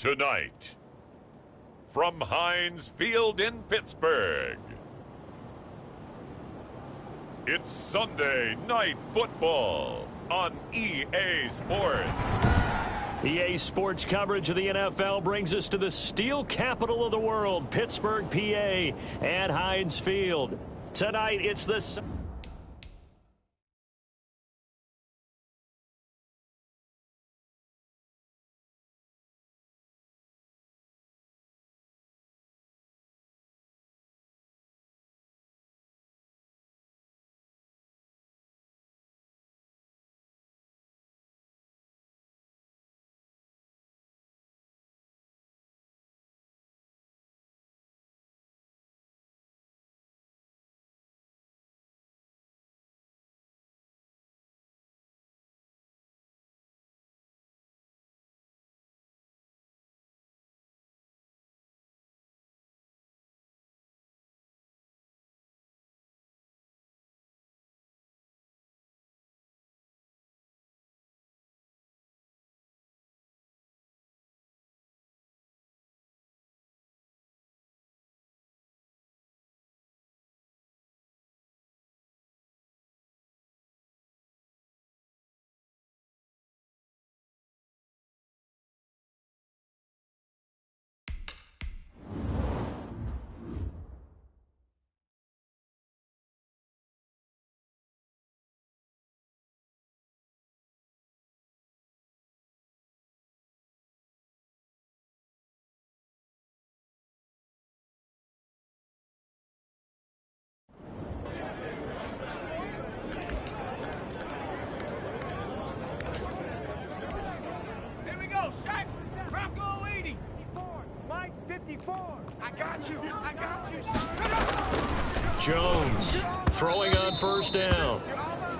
Tonight, from Heinz Field in Pittsburgh, it's Sunday Night Football on EA Sports. EA Sports coverage of the NFL brings us to the steel capital of the world, Pittsburgh, PA, at Heinz Field. Tonight, it's the... Jones throwing on first down.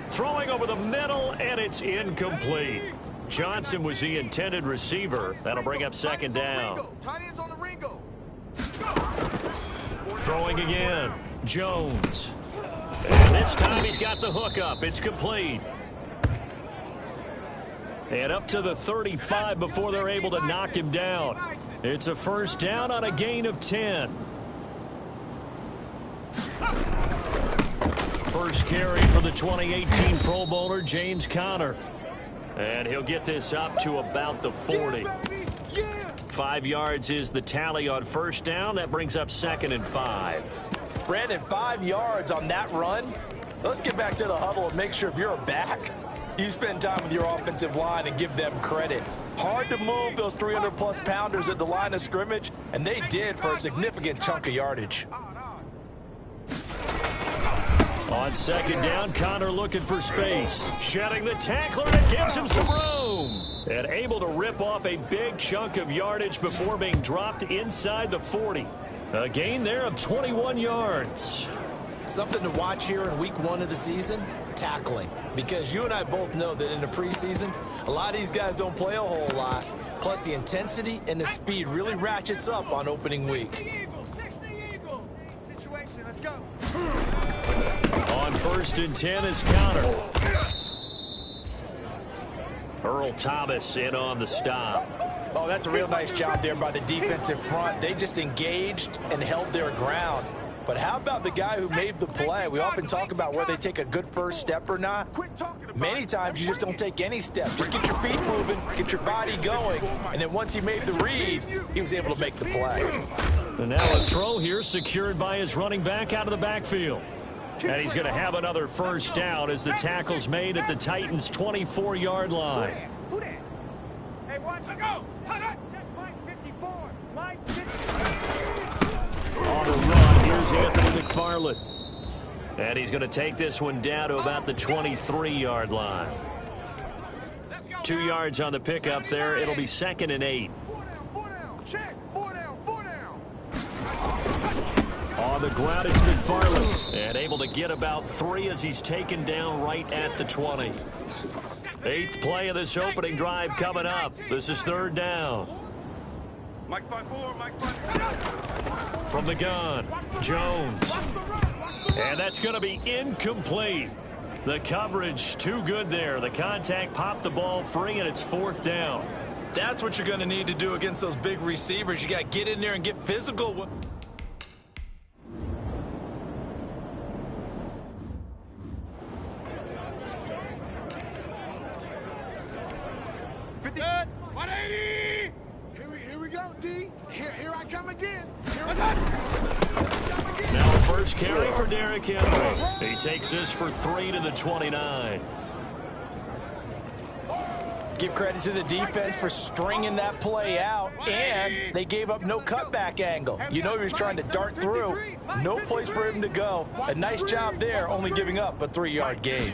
Throwing over the middle, and it's incomplete. Johnson was the intended receiver. That'll bring up second down. Throwing again. Jones. And this time he's got the hook up. It's complete. And up to the 35 before they're able to knock him down. It's a first down on a gain of 10. First carry for the 2018 Pro Bowler, James Conner. And he'll get this up to about the 40. 5 yards is the tally on first down. That brings up second and 5. Brandon, 5 yards on that run. Let's get back to the huddle and make sure if you're a back, you spend time with your offensive line and give them credit. Hard to move those 300-plus pounders at the line of scrimmage, and they did for a significant chunk of yardage. On second down, Conner looking for space. Shedding the tackler, and it gives him some room. And able to rip off a big chunk of yardage before being dropped inside the 40. A gain there of 21 yards. Something to watch here in week 1 of the season, tackling. Because you and I both know that in the preseason, a lot of these guys don't play a whole lot. Plus, the intensity and the speed really ratchets up on opening week. Let's go. On first and 10 is Conner. Earl Thomas in on the stop. Oh, that's a real nice job there by the defensive front. They just engaged and held their ground. But how about the guy who made the play? We often talk about where they take a good first step or not. Many times you just don't take any step. Just get your feet moving, get your body going, and then once he made the read, he was able to make the play. And now a throw here secured by his running back out of the backfield. And he's going to have another first down as the tackle's made at the Titans' 24-yard line. Hey, watch it go. Check Mike 54. Mike 54. On the run, here's Anthony McFarland. And he's going to take this one down to about the 23-yard line. 2 yards on the pickup there. It'll be second and 8. Check. 4 down. On the ground, it's McFarland. And able to get about 3 as he's taken down right at the 20. 8th play of this opening drive coming up. This is third down. Mike's 5-4, Mike's 5-4. From the gun, Jones. And that's going to be incomplete. The coverage too good there. The contact popped the ball free, and it's fourth down. That's what you're going to need to do against those big receivers. You got to get in there and get physical. Good. 180. Here we go, D. Here I come again. Now a first carry for Derrick Henry. He takes this for 3 to the 29. Give credit to the defense for stringing that play out, and they gave up no cutback angle. You know he was trying to dart through. No place for him to go. A nice job there, only giving up a 3-yard gain.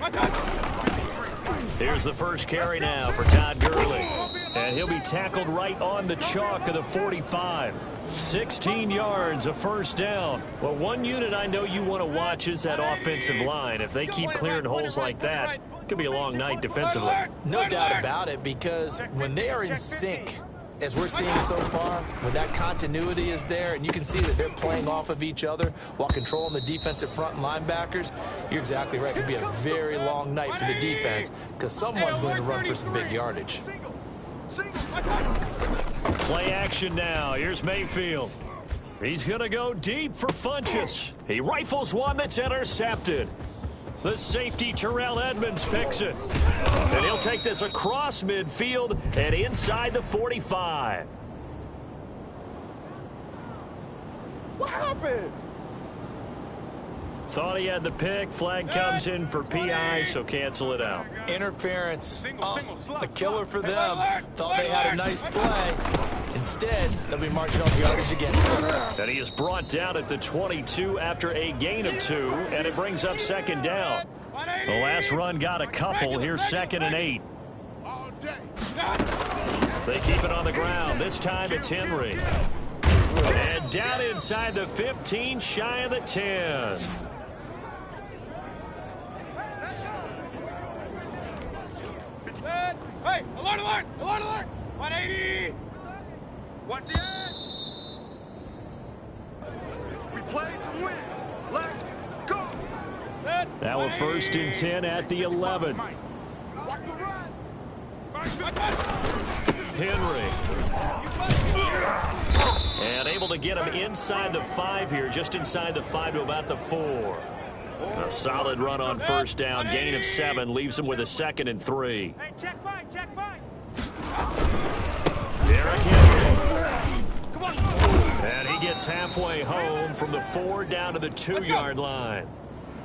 Here's the first carry now for Todd Gurley. And he'll be tackled right on the chalk of the 45. 16 yards, a first down. Well, one unit I know you want to watch is that offensive line. If they keep clearing holes like that, it could be a long night defensively. No doubt about it, because when they are in sync, as we're seeing so far, when that continuity is there and you can see that they're playing off of each other while controlling the defensive front and linebackers, you're exactly right. It could be a very long night for the defense because someone's going to run for some big yardage. Play action now. Here's Mayfield. He's going to go deep for Funchess. He rifles one that's intercepted. The safety, Terrell Edmonds, picks it. And he'll take this across midfield and inside the 45. What happened? Thought he had the pick. Flag comes in for PI, so cancel it out. Interference. A killer for them. Thought they had a nice play. Instead, they'll be marching off yardage against them. And he is brought down at the 22 after a gain of 2, and it brings up second down. The last run got a couple. Here's 2nd and 8. They keep it on the ground. This time it's Henry. And down inside the 15, shy of the 10. Hey, alert, alert, alert, alert. 180. Watch the edge. We play to win. Let's go. Now a 1st and 10 at the 11. Watch the run. Henry. And able to get him inside the 5 here, just inside the 5 to about the 4. A solid run on first down. Gain of 7 leaves him with a 2nd and 3. Hey, check mine, check mine. Derrick Henry. Come on. And he gets halfway home from the 4 down to the 2-yard line.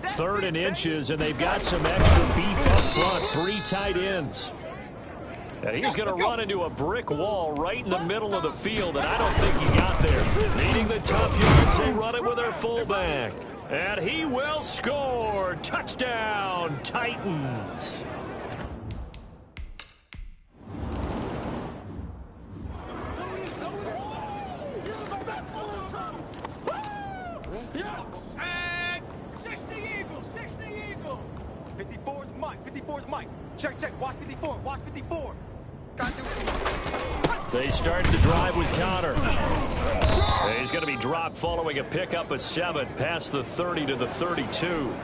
3rd and inches, and they've got some extra beef up front. 3 tight ends. And he's going to run into a brick wall right in the middle of the field, and I don't think he got there. Needing the tough yards, they run it with their fullback. And he will score. Touchdown, Titans. And 60 Eagles, 60 Eagles. 54 is Mike. 54 is Mike. Check, check. Watch 54. Watch 54. They start the drive with Connor. He's going to be dropped following a pickup of 7 past the 30 to the 32.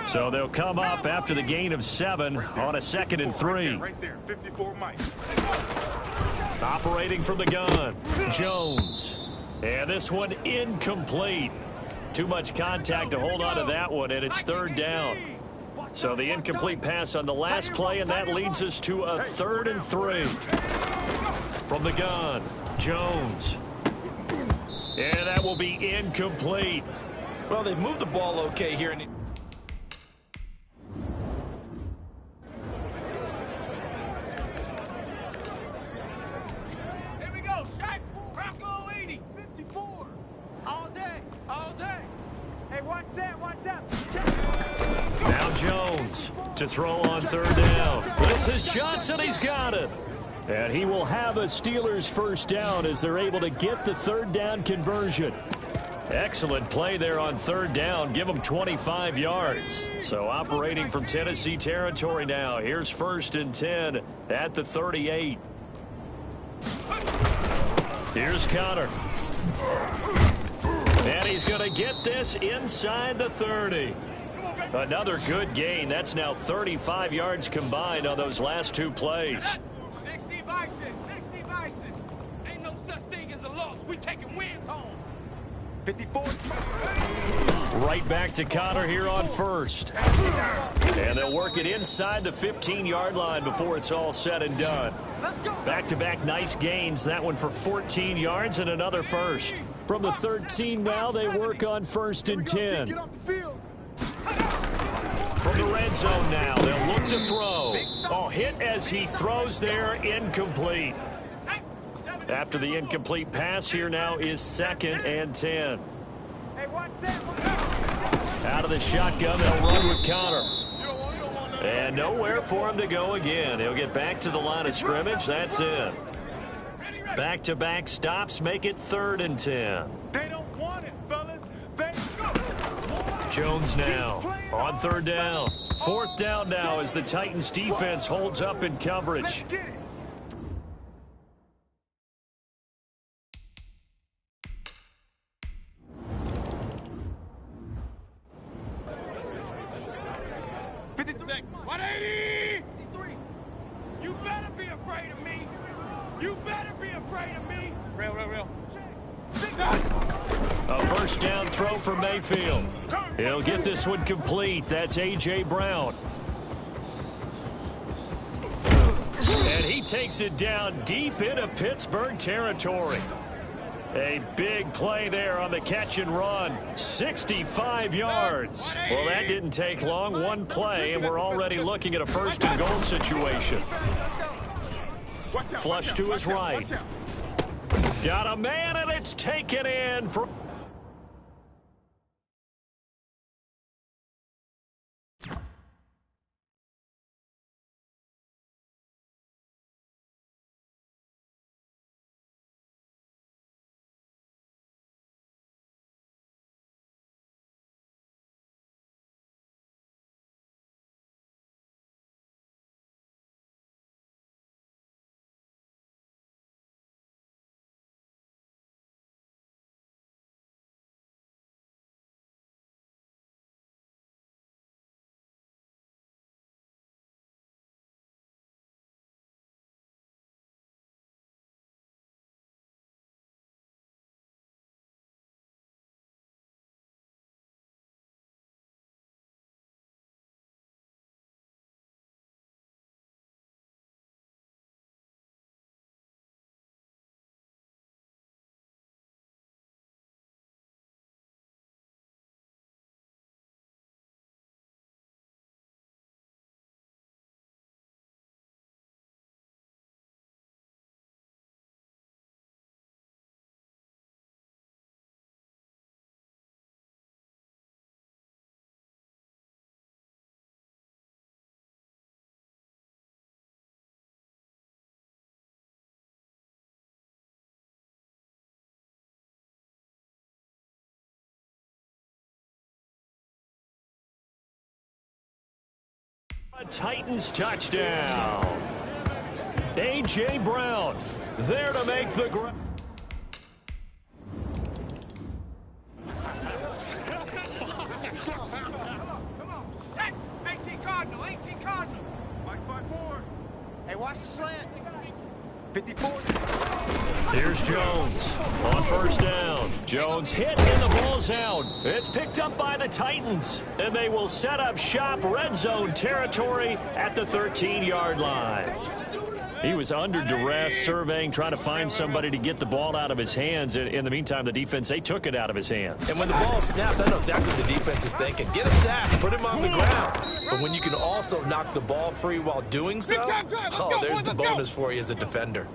So they'll come up after the gain of 7 on a 2nd and 3. Right there. 54 Mike. Operating from the gun, Jones. And this one incomplete. Too much contact to hold on to that one, and it's 3rd down. So the incomplete pass on the last play, and that leads us to a 3rd and 3. From the gun, Jones. And that will be incomplete. Well, they've moved the ball okay here. Here we go, shot. Rocco 80. 54. All day. All day. Hey, what's that? What's up? Now Jones to throw on 3rd down. This is Johnson. He's got it. And he will have a Steelers first down as they're able to get the 3rd down conversion. Excellent play there on 3rd down. Give them 25 yards. So operating from Tennessee territory now. Here's 1st and 10 at the 38. Here's Connor. And he's going to get this inside the 30. Another good gain. That's now 35 yards combined on those last 2 plays. 60 Bison, 60 Bison. We taking wins home. 54. Right back to Connor here on first. And they'll work it inside the 15-yard line before it's all said and done. Back-to-back nice gains. That one for 14 yards and another first. From the 13 now, they work on 1st and 10. Get off the field. From the red zone now, they'll look to throw. Oh, hit as he throws there, incomplete. After the incomplete pass, here now is 2nd and 10. Hey, watch that. Out of the shotgun, they'll run with Connor. And nowhere for him to go again. He'll get back to the line of scrimmage. That's it. Back-to-back stops make it 3rd and 10. They don't want it, fellas. They go. Jones now on 3rd down. 4th down now as the Titans defense holds up in coverage. Let's get it. You better be afraid of me. You better be afraid of me. Real. A 1st down throw for Mayfield. He'll get this one complete. That's A.J. Brown. And he takes it down deep into Pittsburgh territory. A big play there on the catch and run. 65 yards. Well, that didn't take long. One play, and we're already looking at a 1st and goal situation. Flush to his right. Got a man, and it's taken in for... A Titans touchdown. A.J. Brown there to make the grab. Come on. Set. 18 Cardinal. Mike 5-4. Hey, watch the slant. 54. Here's Jones on 1st down. Jones hit and the ball's out. It's picked up by the Titans, and they will set up shop red zone territory at the 13-yard line. He was under duress, surveying, trying to find somebody to get the ball out of his hands. In the meantime, the defense, they took it out of his hands. And when the ball snapped, I know exactly what the defense is thinking. Get a sack, put him on the ground. But when you can also knock the ball free while doing so, there's the bonus for you as a defender.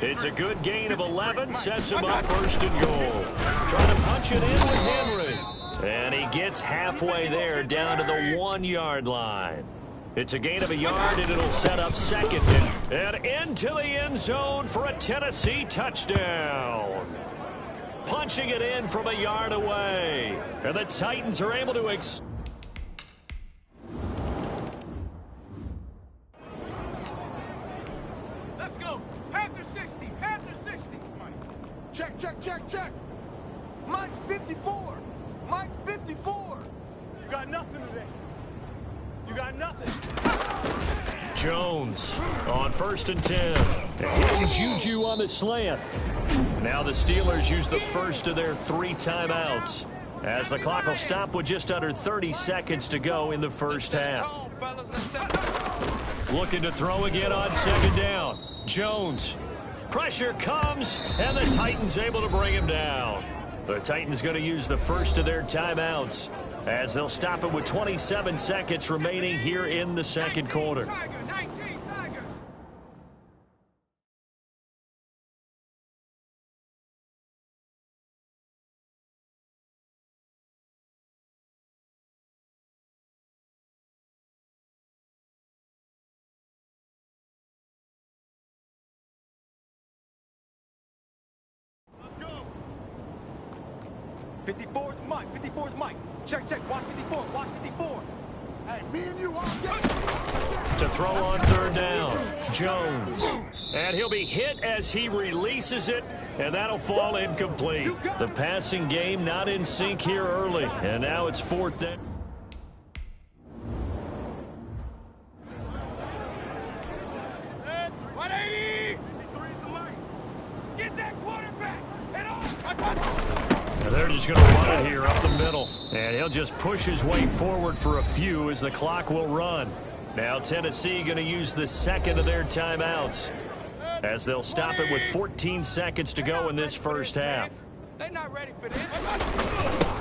It's a good gain of 11, sets him up 1st and goal. Trying to punch it in with Henry. And he gets halfway there, down to the 1-yard line. It's a gain of a yard, and it'll set up 2nd and into the end zone for a Tennessee touchdown. Punching it in from a yard away. And the Titans are able to Let's go. Panther 60. Check. Mike's 54. Mike's 54. You got nothing today. You got nothing. Jones on 1st and 10. Hitting Juju on the slant. Now the Steelers use the first of their 3 timeouts, as the clock will stop with just under 30 seconds to go in the first half. Looking to throw again on 2nd down. Jones. Pressure comes, and the Titans able to bring him down. The Titans going to use the first of their timeouts, as they'll stop it with 27 seconds remaining here in the second quarter. Let's go. 54's Mike. 54's Mike. Check. Watch 54. Watch 54. Hey, me and you all day. To throw on 3rd down, Jones. And he'll be hit as he releases it, and that'll fall incomplete. The passing game not in sync here early, and now it's 4th down. Get that quarterback! And they're just going to run it here up the middle. And he'll just push his way forward for a few as the clock will run. Now Tennessee going to use the second of their timeouts, as they'll stop it with 14 seconds to go in this first half. They're not ready for this.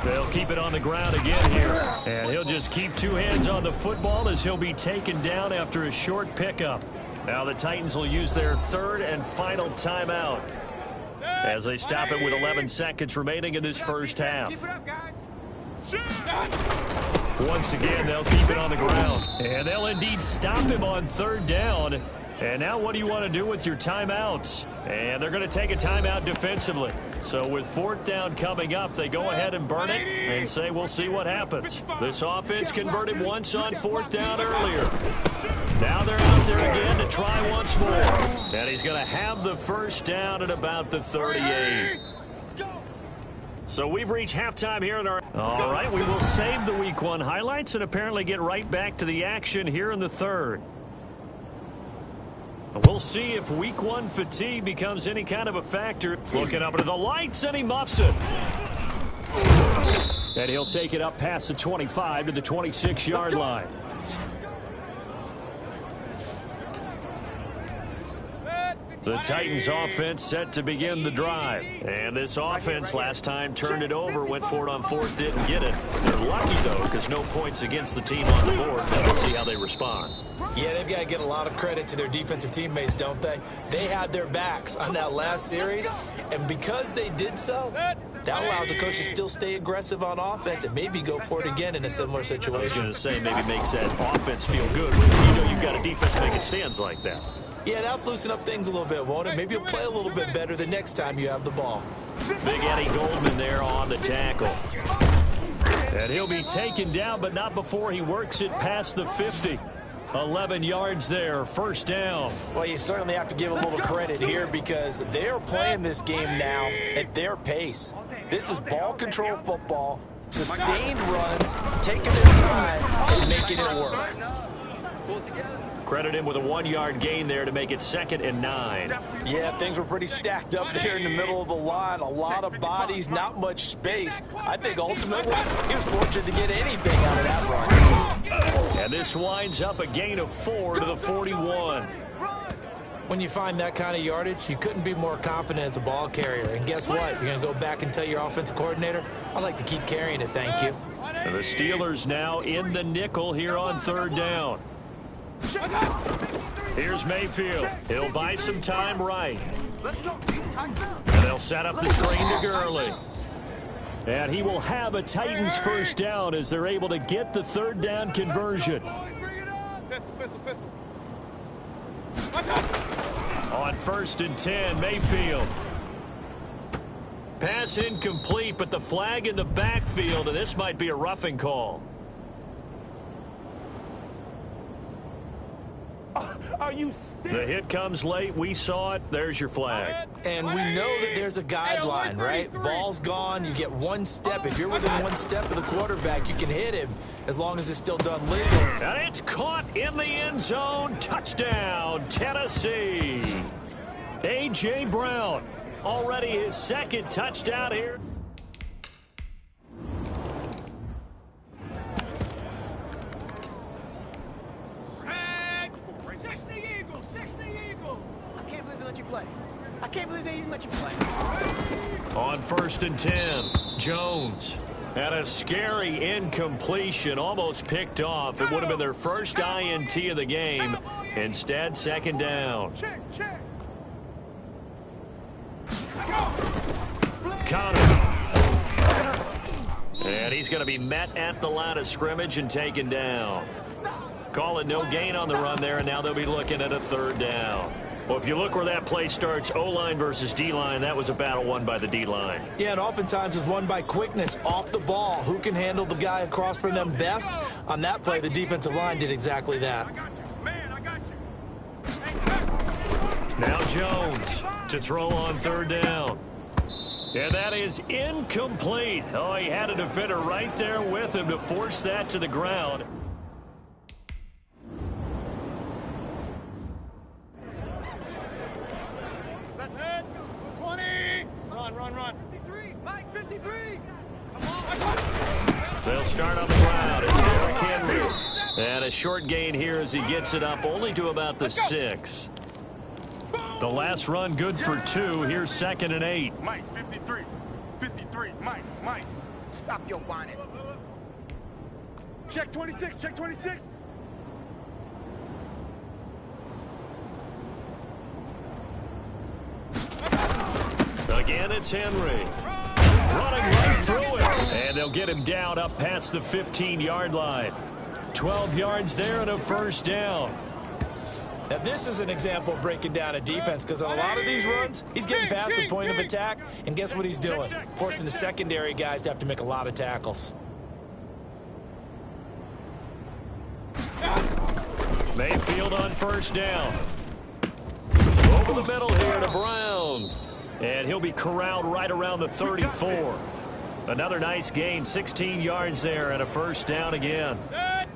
They'll keep it on the ground again here. And he'll just keep 2 hands on the football as he'll be taken down after a short pickup. Now the Titans will use their 3rd and final timeout, as they stop it with 11 seconds remaining in this first half. Keep it up, guys. Once again, they'll keep it on the ground. And they'll indeed stop him on 3rd down. And now what do you want to do with your timeouts? And they're going to take a timeout defensively. So with 4th down coming up, they go ahead and burn it and say, we'll see what happens. This offense converted once on 4th down earlier. Now they're out there again to try once more. And he's going to have the first down at about the 38. So we've reached halftime here in our... All right, we will save the Week 1 highlights and apparently get right back to the action here in the 3rd. We'll see if Week 1 fatigue becomes any kind of a factor. Looking up into the lights, and he muffs it. And he'll take it up past the 25 to the 26-yard line. The Titans offense set to begin the drive. And this offense last time turned it over, went for it on 4th, didn't get it. They're lucky, though, because no points against the team on the board. We'll see how they respond. Yeah, they've got to get a lot of credit to their defensive teammates, don't they? They had their backs on that last series, and because they did so, that allows the coach to still stay aggressive on offense and maybe go for it again in a similar situation. I was going to say, maybe makes that offense feel good when you know you've got a defense making stands like that. Yeah, that'll loosen up things a little bit, won't it? Maybe you'll play a little bit better the next time you have the ball. Big Eddie Goldman there on the tackle. And he'll be taken down, but not before he works it past the 50. 11 yards there, 1st down. Well, you certainly have to give a little credit here because they're playing this game now at their pace. This is ball control football, sustained runs, taking their time, and making it work. Credit him with a 1-yard gain there to make it 2nd and 9. Yeah, things were pretty stacked up there in the middle of the line. A lot of bodies, not much space. I think ultimately he was fortunate to get anything out of that run. And this winds up a gain of 4 to the 41. When you find that kind of yardage, you couldn't be more confident as a ball carrier. And guess what? You're going to go back and tell your offensive coordinator, I'd like to keep carrying it, thank you. And the Steelers now in the nickel here on 3rd down. Here's Mayfield. He'll buy some time right. And they'll set up the screen to Gurley. And he will have a Titans first down as they're able to get the 3rd down conversion. On 1st and 10, Mayfield. Pass incomplete, but the flag in the backfield, and this might be a roughing call. Are you The serious? hit comes late. We saw it. There's your flag. And we know that there's a guideline, right? Ball's gone. You get one step. If you're within one step of the quarterback, you can hit him as long as it's still done legal. And it's caught in the end zone. Touchdown, Tennessee. A.J. Brown, already his second touchdown here. I can't believe they let you play. I can't believe they even let you play. On 1st and 10, Jones. And a scary incompletion, almost picked off. It would have been their first INT of the game. Instead, 2nd down. Check. Connor. And he's going to be met at the line of scrimmage and taken down. Call it no gain on the run there, and now they'll be looking at a 3rd down. Well, if you look where that play starts, O-line versus D-line, that was a battle won by the D-line. Yeah, and oftentimes it's won by quickness off the ball. Who can handle the guy across from them best? On that play, the defensive line did exactly that. I got you. Man, I got you. Now Jones to throw on 3rd down. And that is incomplete. Oh, he had a defender right there with him to force that to the ground. Let's head. 20. Run. 53. Mike, 53. Come on. They'll start on the ground. It's Derrick Henry. And a short gain here as he gets it up only to about the 6. The last run good for 2. Here's 2nd and 8. Mike, 53. 53. Mike. Stop your whining. Check 26. Again, it's Henry. Running right through it. And they'll get him down up past the 15-yard line. 12 yards there and a 1st down. Now, this is an example of breaking down a defense because on a lot of these runs, he's getting past the point of attack, and guess what he's doing? Forcing the secondary guys to have to make a lot of tackles. Mayfield on 1st down. Over the middle here to Brown. And he'll be corralled right around the 34. Another nice gain, 16 yards there and a 1st down again.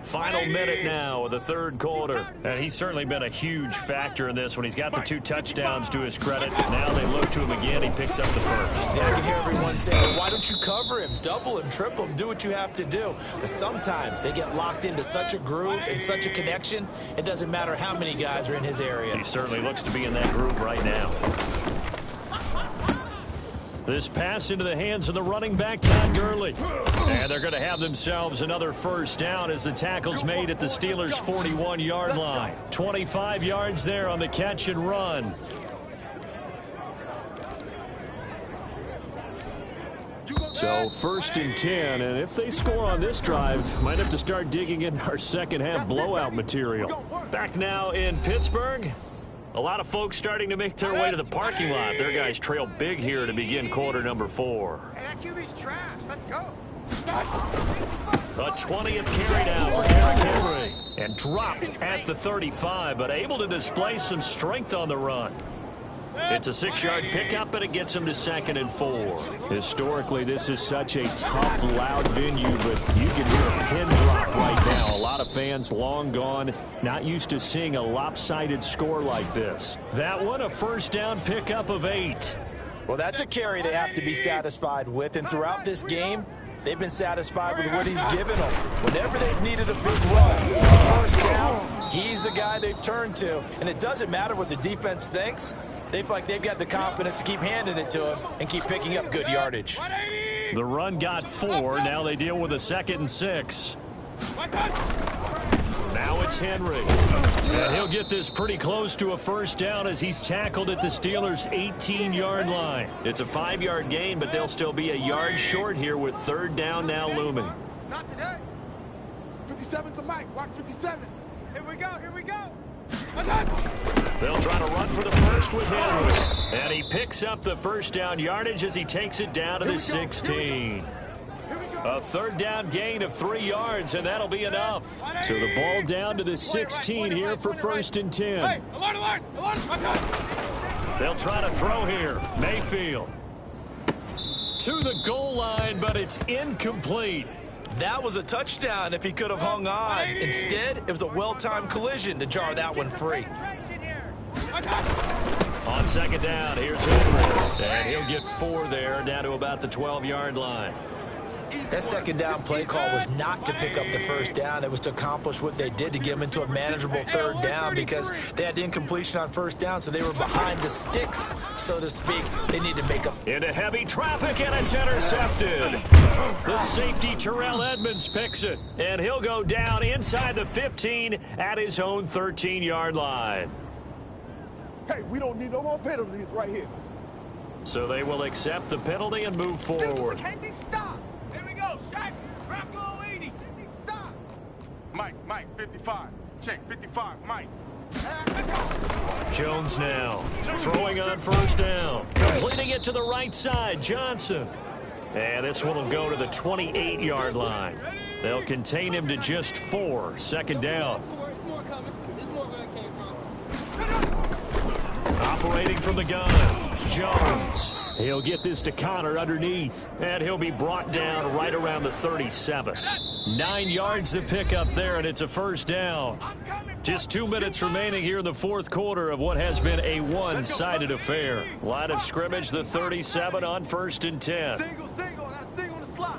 Final minute now of the 3rd quarter. And he's certainly been a huge factor in this when he's got the 2 touchdowns to his credit. Now they look to him again. He picks up the 1st. Yeah, I can hear everyone saying, why don't you cover him, double him, triple him, do what you have to do. But sometimes they get locked into such a groove and such a connection, it doesn't matter how many guys are in his area. He certainly looks to be in that groove right now. This pass into the hands of the running back, Todd Gurley. And they're going to have themselves another 1st down as the tackle's made at the Steelers' 41-yard line. 25 yards there on the catch and run. So 1st and 10, and if they score on this drive, might have to start digging in our second-half blowout material. Back now in Pittsburgh. A lot of folks starting to make their way to the parking lot. Their guys trail big here to begin quarter number 4. Hey, that QB's trash. Let's go. A 20th carry down for Derrick Henry. And dropped at the 35, but able to display some strength on the run. It's a 6-yard pickup, and it gets him to 2nd and 4. Historically, this is such a tough, loud venue, but you can hear a pin drop right now. A lot of fans long gone, not used to seeing a lopsided score like this. That one, a 1st down pickup of 8. Well, that's a carry they have to be satisfied with, and throughout this game, they've been satisfied with what he's given them. Whenever they've needed a big run, 1st down, he's the guy they've turned to, and it doesn't matter what the defense thinks. They feel like they've got the confidence to keep handing it to him and keep picking up good yardage. The run got 4. Now they deal with a 2nd and 6. Now it's Henry. And he'll get this pretty close to a 1st down as he's tackled at the Steelers' 18-yard line. It's a 5-yard gain, but they'll still be a yard short here with 3rd down now looming. Not today. 57's the mic. Watch 57. Here we go. They'll try to run for the 1st with Henry. And he picks up the 1st down yardage as he takes it down to the 16. Here we go. A third down gain of 3 yards, and that'll be enough. So the ball down to the 16 here for 1st and 10. They'll try to throw here. Mayfield to the goal line, but it's incomplete. That was a touchdown if he could have hung on. Instead, it was a well-timed collision to jar that one free. On 2nd down, here's Henry. And he'll get 4 there, down to about the 12-yard line. That 2nd down play call was not to pick up the 1st down. It was to accomplish what they did to get them into a manageable 3rd down because they had incompletion on 1st down, so they were behind the sticks, so to speak. They need to make up. Into heavy traffic, and it's intercepted. The safety, Terrell Edmonds, picks it, and he'll go down inside the 15 at his own 13-yard line. Hey, we don't need no more penalties right here. So they will accept the penalty and move forward. Can they stop? Here we go, Shaq. Rocco 80. Can they stop? Mike, 55. Check, 55, Mike. Jones now throwing on 1st down. Completing it to the right side, Johnson. And this one will go to the 28-yard line. They'll contain him to just 4. 2nd down. Operating from the gun, Jones. He'll get this to Connor underneath, and he'll be brought down right around the 37. 9 yards to pick up there, and it's a 1st down. Just 2 minutes remaining here in the 4th quarter of what has been a one-sided affair. Line of scrimmage, the 37 on 1st and 10. Single, single on the slot.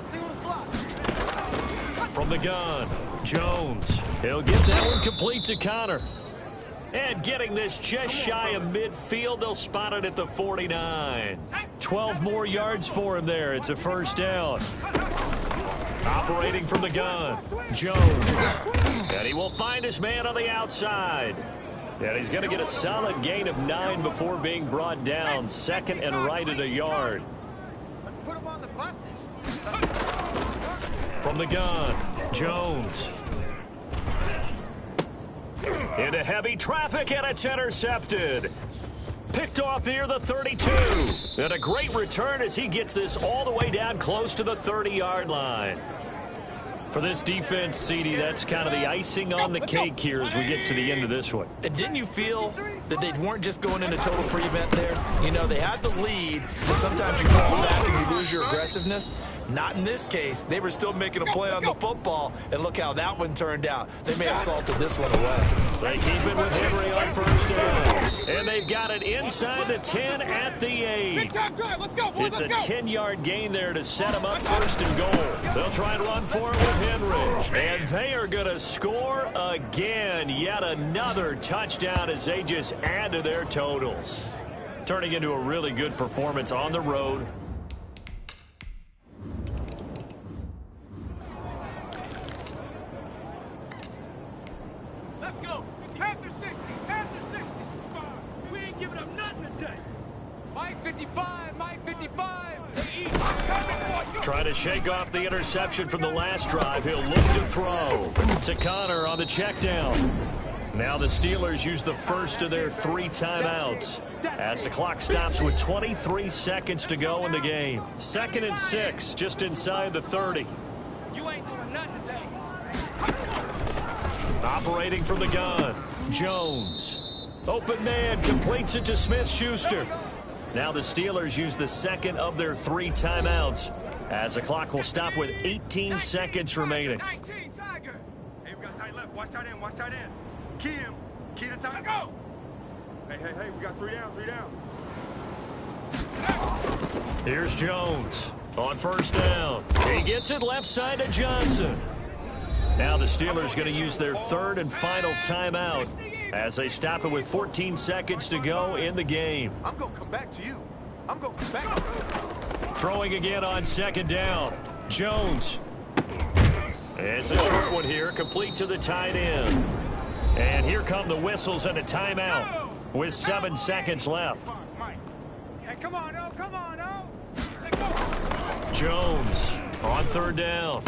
From the gun, Jones. He'll get that one complete to Connor. And getting this just shy of midfield, they'll spot it at the 49. 12 more yards for him there. It's a 1st down. Operating from the gun, Jones. And he will find his man on the outside. And he's going to get a solid gain of 9 before being brought down. 2nd and right at a yard. Let's put them on the buses. From the gun, Jones. Into heavy traffic, and it's intercepted. Picked off near the 32. And a great return as he gets this all the way down close to the 30-yard line. For this defense, CD, that's kind of the icing on the cake here as we get to the end of this one. And didn't you feel that they weren't just going into total prevent there? You know, they had the lead, but sometimes you fall back and you lose your aggressiveness. Not in this case. They were still making a play on the football, and look how that one turned out. They may have salted this one away. They keep it with Henry on 1st down. And they've got it inside the 10 at the 8. It's a 10-yard gain there to set them up 1st and goal. They'll try and run for it with Henry. And they are going to score again. Yet another touchdown as they just add to their totals. Turning into a really good performance on the road. Let's go. Panther 60. Panther 60. We ain't giving up nothing today. Mike 55. Mike 55. Trying to shake off the interception from the last drive. He'll look to throw to Connor on the check down. Now the Steelers use the first of their 3 timeouts as the clock stops with 23 seconds to go in the game. 2nd and 6, just inside the 30. You ain't doing nothing today. Operating from the gun, Jones. Open man, completes it to Smith-Schuster. Now the Steelers use the 2nd of their 3 timeouts as the clock will stop with 18 seconds remaining. 19, Tiger. Hey, we got tight left. Watch tight end. Watch tight end. Key him. Key the tight. Go. Hey, we got 3 down. 3 down. Here's Jones on 1st down. He gets it left side to Johnson. Now the Steelers going to use their 3rd and final timeout as they stop it with 14 seconds to go in the game. I'm going to come back to you. I'm going to come back to you. Throwing again on 2nd down. Jones. It's a short one here, complete to the tight end. And here come the whistles and a timeout with 7 seconds left. Hey, come on, oh, come on, oh. Jones on 3rd down.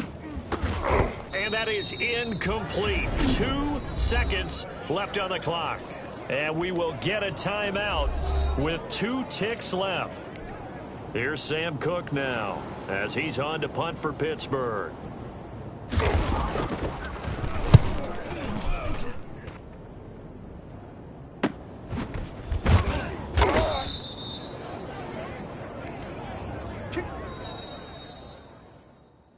And that is incomplete. 2 seconds left on the clock. And we will get a timeout with 2 ticks left. Here's Sam Cook now. as he's on to punt for Pittsburgh.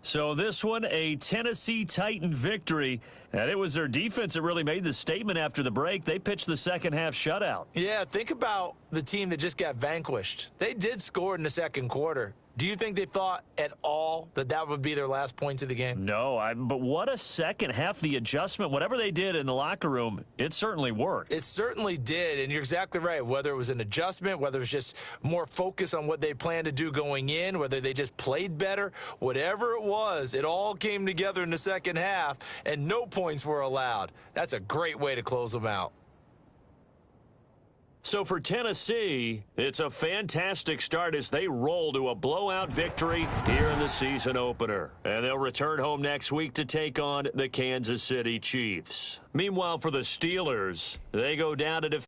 So this one, a Tennessee Titan victory. And it was their defense that really made the statement after the break. They pitched the second half shutout. Yeah, think about the team that just got vanquished. They did score in the second quarter. Do you think they thought at all that that would be their last points of the game? No, but what a second half. The adjustment, whatever they did in the locker room, it certainly worked. It certainly did, and you're exactly right. Whether it was an adjustment, whether it was just more focus on what they planned to do going in, whether they just played better, whatever it was, it all came together in the second half, and no points were allowed. That's a great way to close them out. So for Tennessee, it's a fantastic start as they roll to a blowout victory here in the season opener. And they'll return home next week to take on the Kansas City Chiefs. Meanwhile, for the Steelers, they go down to defeat